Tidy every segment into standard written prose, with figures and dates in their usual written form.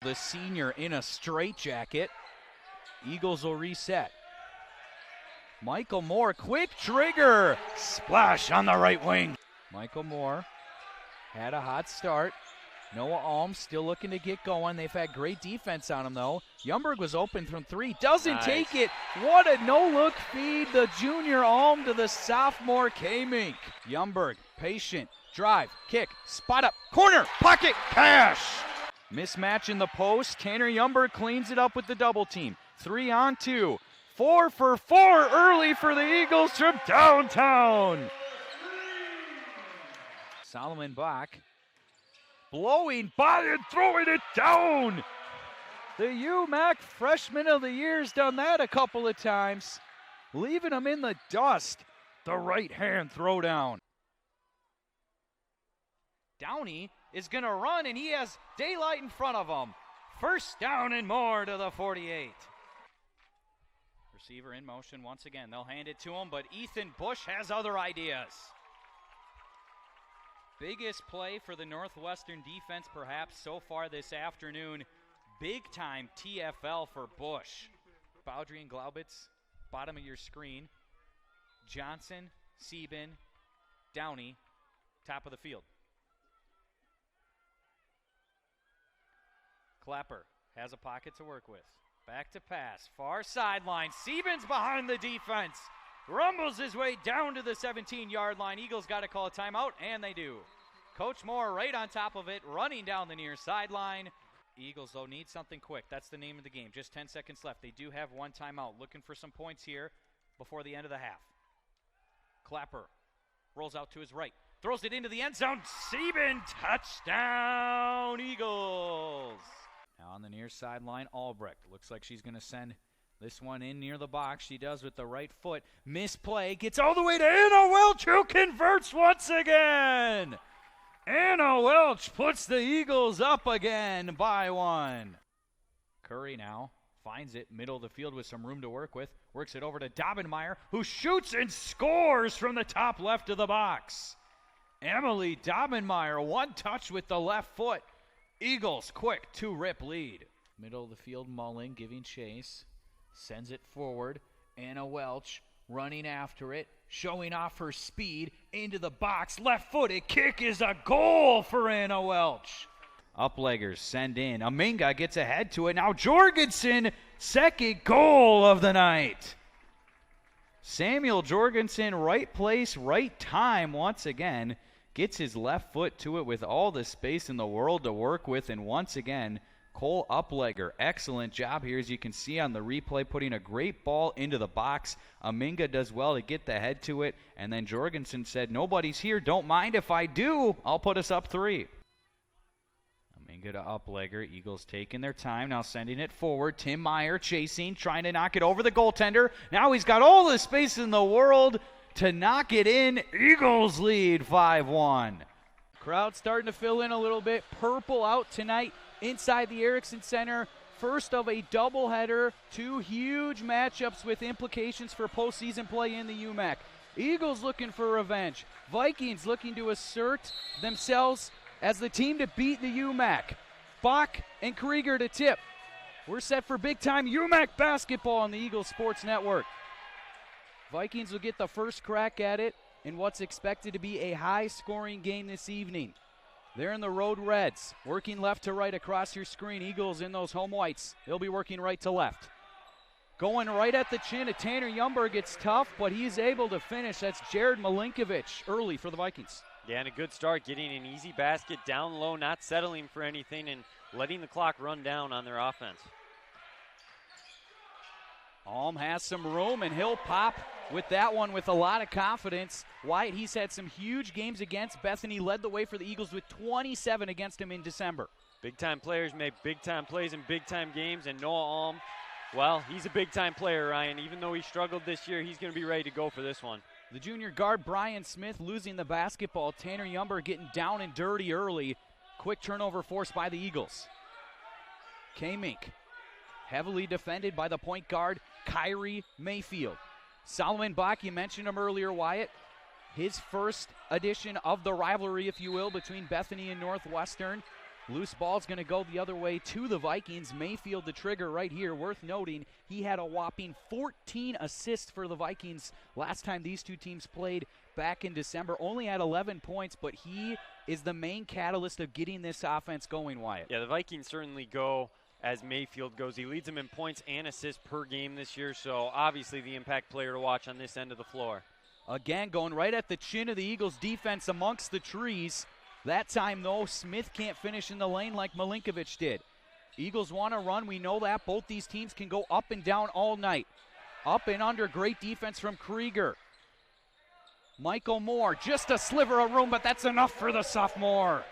The senior in a straitjacket. Eagles will reset. Michael Moore, quick trigger. Splash on the right wing. Michael Moore had a hot start. Noah Alm still looking to get going. They've had great defense on him, though. Youngberg was open from three. Doesn't take it. What a no-look feed. The junior Alm to the sophomore K-Mink. Youngberg, patient. Drive, kick, spot up, corner, pocket, cash. Mismatch in the post. Tanner Youngberg cleans it up with the double team. 3-on-2. 4 for 4 early for the Eagles from downtown. Solomon Bach blowing by and throwing it down. The UMAC Freshman of the Year's done that a couple of times, leaving him in the dust. The right hand throwdown. Downey is going to run, and he has daylight in front of him. First down and more to the 48. Receiver in motion once again. They'll hand it to him, but Ethan Bush has other ideas. Biggest play for the Northwestern defense perhaps so far this afternoon. Big time TFL for Bush. Bowdry and Glaubitz, bottom of your screen. Johnson, Sieben, Downey, top of the field. Clapper has a pocket to work with. Back to pass, far sideline. Sieben's behind the defense. Rumbles his way down to the 17-yard line. Eagles got to call a timeout, and they do. Coach Moore right on top of it, running down the near sideline. Eagles, though, need something quick. That's the name of the game. Just 10 seconds left. They do have one timeout. Looking for some points here before the end of the half. Clapper rolls out to his right. Throws it into the end zone. Sieben, touchdown, Eagles. Now on the near sideline, Albrecht. Looks like she's going to send this one in near the box. She does with the right foot. Misplay. Gets all the way to Anna Welch, who converts once again. Anna Welch puts the Eagles up again by 1. Curry now finds it, middle of the field with some room to work with. Works it over to Dobbenmeyer, who shoots and scores from the top left of the box. Emily Dobbenmeyer, one touch with the left foot. Eagles, quick 2-rip lead. Middle of the field, Mullen giving chase. Sends it forward. Anna Welch running after it, showing off her speed into the box. Left-footed kick is a goal for Anna Welch. Upleggers send in. Aminga gets ahead to it. Now Jorgensen, second goal of the night. Samuel Jorgensen, right place, right time once again. Gets his left foot to it with all the space in the world to work with. And once again, Cole Uplegger, excellent job here, as you can see on the replay, putting a great ball into the box. Aminga does well to get the head to it, and then Jorgensen said, nobody's here, don't mind if I do, I'll put us up 3. Aminga to Uplegger, Eagles taking their time, now sending it forward. Tim Meyer chasing, trying to knock it over the goaltender. Now he's got all the space in the world to knock it in. Eagles lead 5-1. Crowd starting to fill in a little bit. Purple out tonight inside the Erickson Center. First of a doubleheader. 2 huge matchups with implications for postseason play in the UMAC. Eagles looking for revenge. Vikings looking to assert themselves as the team to beat the UMAC. Bach and Krieger to tip. We're set for big-time UMAC basketball on the Eagles Sports Network. Vikings will get the first crack at it in what's expected to be a high-scoring game this evening. They're in the road reds, working left to right across your screen. Eagles in those home whites. They'll be working right to left. Going right at the chin of Tanner Youngberg. It's tough, but he's able to finish. That's Jared Milinkovic early for the Vikings. Yeah, and a good start, getting an easy basket down low, not settling for anything, and letting the clock run down on their offense. Alm has some room, and he'll pop with that one with a lot of confidence. Wyatt, he's had some huge games against Bethany, led the way for the Eagles with 27 against him in December. Big-time players make big-time plays in big-time games, and Noah Alm, well, he's a big-time player, Ryan. Even though he struggled this year, he's going to be ready to go for this one. The junior guard, Brian Smith, losing the basketball. Tanner Youngberg getting down and dirty early. Quick turnover forced by the Eagles. K-Mink, heavily defended by the point guard, Kyrie Mayfield. Solomon Bach, you mentioned him earlier, Wyatt. His first edition of the rivalry, if you will, between Bethany and Northwestern. Loose ball's going to go the other way to the Vikings. Mayfield the trigger right here. Worth noting, he had a whopping 14 assists for the Vikings last time these two teams played back in December. Only had 11 points, but he is the main catalyst of getting this offense going, Wyatt. Yeah, the Vikings certainly go as Mayfield goes. He leads them in points and assists per game this year, so obviously the impact player to watch on this end of the floor. Again, going right at the chin of the Eagles' defense amongst the trees. That time, though, Smith can't finish in the lane like Milinkovic did. Eagles want to run. We know that. Both these teams can go up and down all night. Up and under. Great defense from Krieger. Michael Moore, just a sliver of room, but that's enough for the sophomore.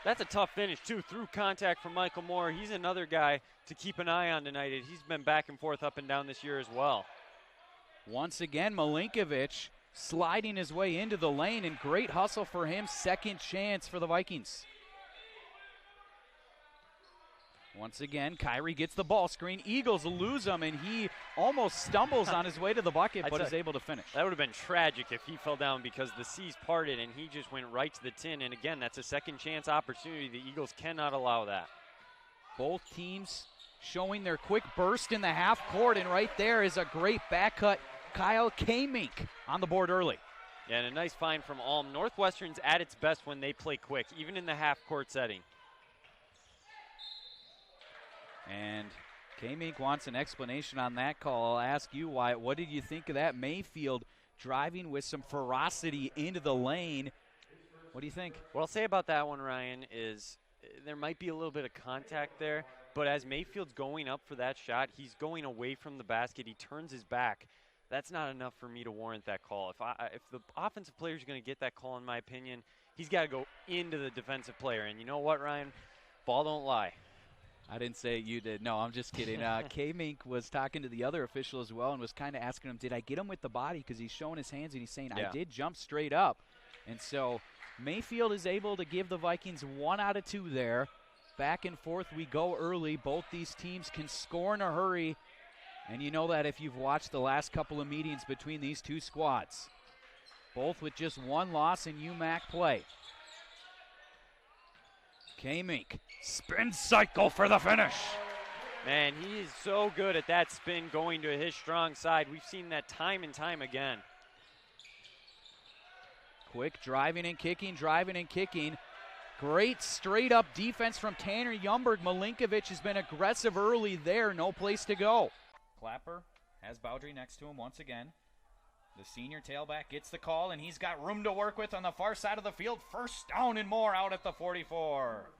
That's a tough finish, too, through contact from Michael Moore. He's another guy to keep an eye on tonight. He's been back and forth, up and down this year as well. Once again, Milinkovic sliding his way into the lane, and great hustle for him. Second chance for the Vikings. Once again, Kyrie gets the ball screen. Eagles lose him, and he almost stumbles on his way to the bucket, but is able to finish. That would have been tragic if he fell down because the seas parted and he just went right to the tin. And again, that's a second chance opportunity. The Eagles cannot allow that. Both teams showing their quick burst in the half court, and right there is a great back cut. Kyle Kamink on the board early. Yeah, and a nice find from Ulm. Northwestern's at its best when they play quick, even in the half-court setting. And Kamink wants an explanation on that call. I'll ask you, Wyatt, what did you think of that? Mayfield driving with some ferocity into the lane. What do you think? What I'll say about that one, Ryan, is there might be a little bit of contact there, but as Mayfield's going up for that shot, he's going away from the basket. He turns his back. That's not enough for me to warrant that call. If the offensive player is going to get that call, in my opinion, he's got to go into the defensive player. And you know what, Ryan? Ball don't lie. I didn't say you did. No, I'm just kidding. Kamink was talking to the other official as well and was kind of asking him, did I get him with the body? Because he's showing his hands, and he's saying, I did jump straight up. And so Mayfield is able to give the Vikings 1 out of 2 there. Back and forth we go early. Both these teams can score in a hurry. And you know that if you've watched the last couple of meetings between these two squads. Both with just 1 loss in UMAC play. Kamink, spin cycle for the finish. Man, he is so good at that spin going to his strong side. We've seen that time and time again. Quick driving and kicking, Great straight-up defense from Tanner Yumberg. Milinkovic has been aggressive early there. No place to go. Clapper has Bowdry next to him once again. The senior tailback gets the call, and he's got room to work with on the far side of the field. First down and more out at the 44.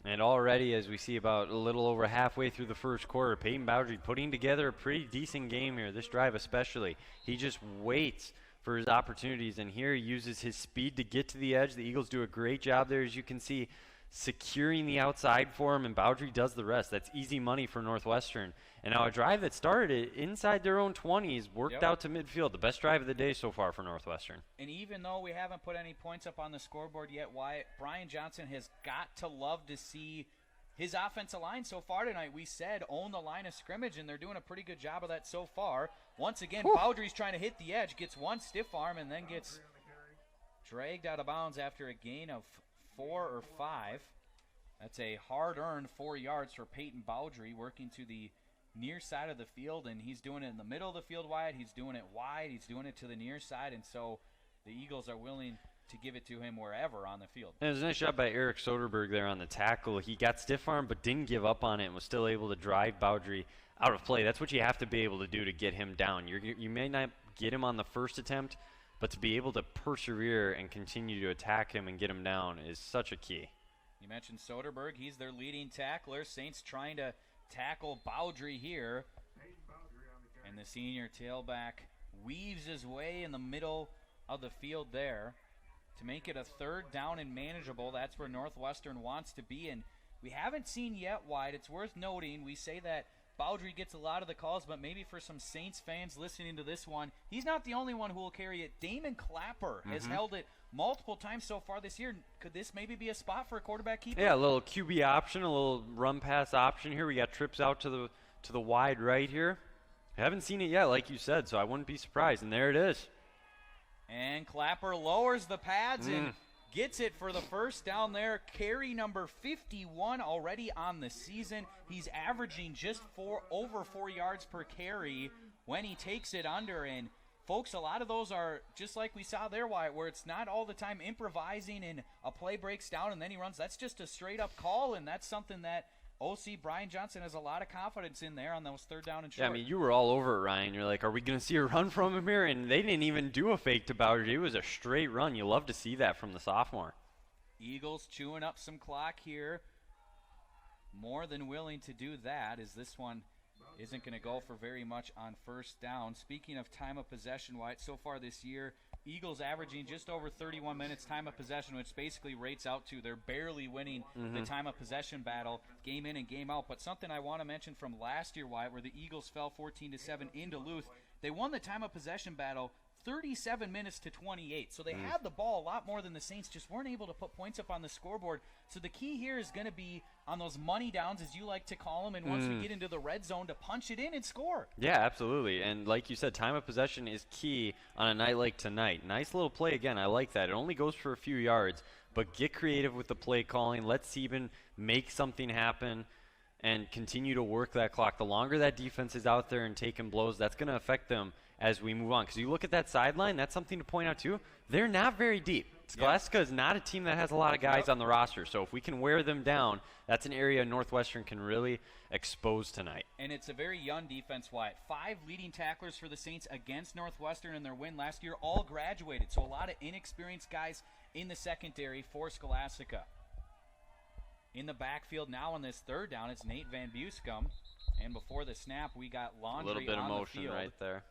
And already, as we see about a little over halfway through the first quarter, Peyton Bowdry putting together a pretty decent game here, this drive especially. He just waits for his opportunities, and here he uses his speed to get to the edge. The Eagles do a great job there, as you can see, securing the outside for him, and Bowdry does the rest. That's easy money for Northwestern. And now a drive that started inside their own 20s worked out to midfield. The best drive of the day so far for Northwestern. And even though we haven't put any points up on the scoreboard yet, Wyatt, Brian Johnson has got to love to see his offensive line so far tonight. We said own the line of scrimmage, and they're doing a pretty good job of that so far. Once again, Bowdry's trying to hit the edge, gets one stiff arm, and then gets dragged out of bounds after a gain of 4 or 5. That's a hard-earned 4 yards for Peyton Bowdry, working to the near side of the field, and he's doing it in the middle of the field wide. He's doing it wide. He's doing it to the near side, and so the Eagles are willing to give it to him wherever on the field. And it was a nice job by Eric Soderberg there on the tackle. He got stiff arm but didn't give up on it and was still able to drive Bowdry out of play. That's what you have to be able to do to get him down. You may not get him on the first attempt, but to be able to persevere and continue to attack him and get him down is such a key. You mentioned Soderberg. He's their leading tackler. Saints trying to tackle Bowdry here. And the senior tailback weaves his way in the middle of the field there to make it a 3rd down and manageable. That's where Northwestern wants to be. And we haven't seen yet, Wyatt. It's worth noting. We say that Bowdry gets a lot of the calls, but maybe for some Saints fans listening to this one, he's not the only one who will carry it. Damon Clapper has held it multiple times so far this year. Could this maybe be a spot for a quarterback keeper? Yeah, a little QB option, a little run pass option here. We got trips out to the wide right here. I haven't seen it yet, like you said, so I wouldn't be surprised. And there it is. And Clapper lowers the pads and Gets it for the first down there. Carry number 51 already on the season. He's averaging just over 4 yards per carry when he takes it under. And, folks, a lot of those are just like we saw there, Wyatt, where it's not all the time improvising and a play breaks down and then he runs. That's just a straight-up call, and that's something that OC Brian Johnson has a lot of confidence in there on those third down and short. Yeah, I mean, you were all over it, Ryan. You're like, are we going to see a run from him here? And they didn't even do a fake to Bowdry. It was a straight run. You love to see that from the sophomore. Eagles chewing up some clock here. More than willing to do that, as this one isn't going to go for very much on first down. Speaking of time of possession, Wyatt, so far this year, Eagles averaging just over 31 minutes time of possession, which basically rates out to they're barely winning the time of possession battle game in and game out. But something I want to mention from last year, Wyatt, where the Eagles fell 14-7 in Duluth, they won the time of possession battle 37 minutes to 28. So they had the ball a lot more than the Saints, just weren't able to put points up on the scoreboard. So the key here is going to be on those money downs, as you like to call them, and once we get into the red zone, to punch it in and score. Yeah, absolutely. And like you said, time of possession is key on a night like tonight. Nice little play again. I like that. It only goes for a few yards, but get creative with the play calling. Let Sieben make something happen and continue to work that clock. The longer that defense is out there and taking blows, that's going to affect them as we move on. Because you look at that sideline, that's something to point out too. They're not very deep. Scholastica is not a team that has a lot of guys on the roster. So if we can wear them down, that's an area Northwestern can really expose tonight. And it's a very young defense, Wyatt. 5 leading tacklers for the Saints against Northwestern in their win last year, all graduated. So a lot of inexperienced guys in the secondary for Scholastica. In the backfield now on this third down, it's Nate Van Buscum. And before the snap, we got Laundry on the field. A little bit of motion right there.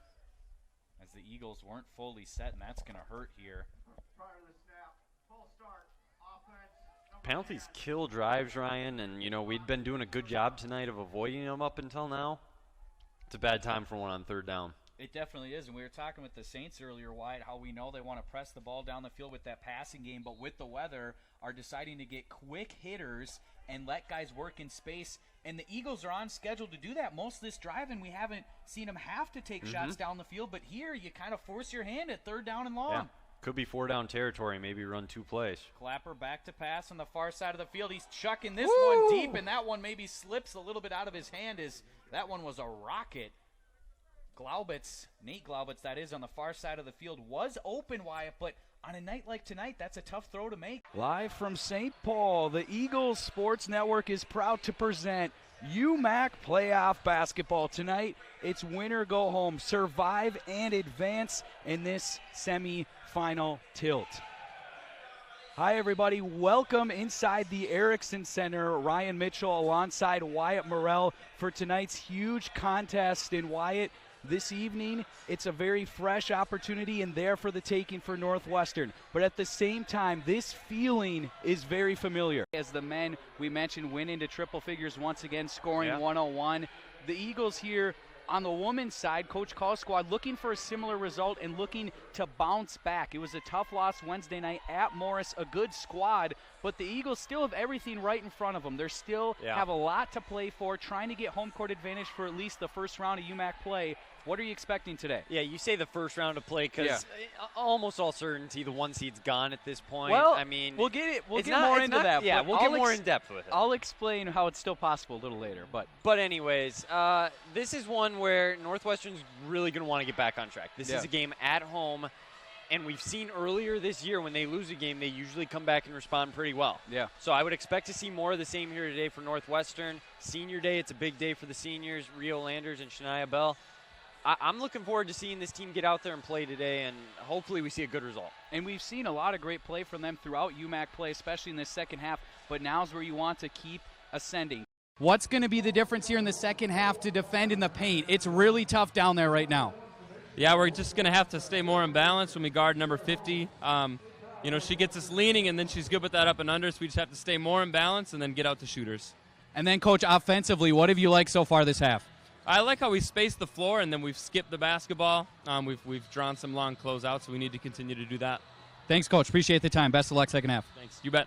As the Eagles weren't fully set, and that's going to hurt here. Penalties kill drives, Ryan, and, you know, we'd been doing a good job tonight of avoiding them up until now. It's a bad time for one on third down. It definitely is, and we were talking with the Saints earlier, Wyatt, how we know they want to press the ball down the field with that passing game, but with the weather are deciding to get quick hitters and let guys work in space. And the Eagles are on schedule to do that most of this drive, and we haven't seen them have to take shots down the field. But here, you kind of force your hand at third down and long. Yeah. Could be 4-down territory, maybe run 2 plays. Clapper back to pass on the far side of the field. He's chucking this one deep, and that one maybe slips a little bit out of his hand, as that one was a rocket. Glaubitz, Nate Glaubitz, that is, on the far side of the field, was open, Wyatt, but on a night like tonight, that's a tough throw to make. Live from St. Paul, the Eagles Sports Network is proud to present UMAC playoff basketball tonight. It's win or go home, survive and advance in this semi-final tilt. Hi, everybody. Welcome inside the Erickson Center. Ryan Mitchell alongside Wyatt Morrell for tonight's huge contest. In Wyatt, this evening, it's a very fresh opportunity and there for the taking for Northwestern. But at the same time, this feeling is very familiar. As the men, we mentioned, win into triple figures once again, scoring 101. The Eagles here on the women's side, Coach Call Squad looking for a similar result and looking to bounce back. It was a tough loss Wednesday night at Morris, a good squad, but the Eagles still have everything right in front of them. They still have a lot to play for, trying to get home court advantage for at least the first round of UMAC play. What are you expecting today? Yeah, you say the first round of play because almost all certainty the 1 seed's gone at this point. Well, I mean, we'll get more into that. Yeah, we'll get more in depth with it. I'll explain how it's still possible a little later. But anyways, this is one where Northwestern's really going to want to get back on track. This is a game at home, and we've seen earlier this year when they lose a game, they usually come back and respond pretty well. Yeah. So I would expect to see more of the same here today for Northwestern. Senior day, it's a big day for the seniors, Rio Landers and Shania Bell. I'm looking forward to seeing this team get out there and play today, and hopefully we see a good result. And we've seen a lot of great play from them throughout UMAC play, especially in the second half, but now's where you want to keep ascending. What's going to be the difference here in the second half to defend in the paint? It's really tough down there right now. Yeah, we're just going to have to stay more in balance when we guard number 50. She gets us leaning, and then she's good with that up and under, so we just have to stay more in balance and then get out the shooters. And then, Coach, offensively, what have you liked so far this half? I like how we space the floor, and then we've skipped the basketball. We've drawn some long closeouts, so we need to continue to do that. Thanks, Coach. Appreciate the time. Best of luck second half. Thanks. You bet.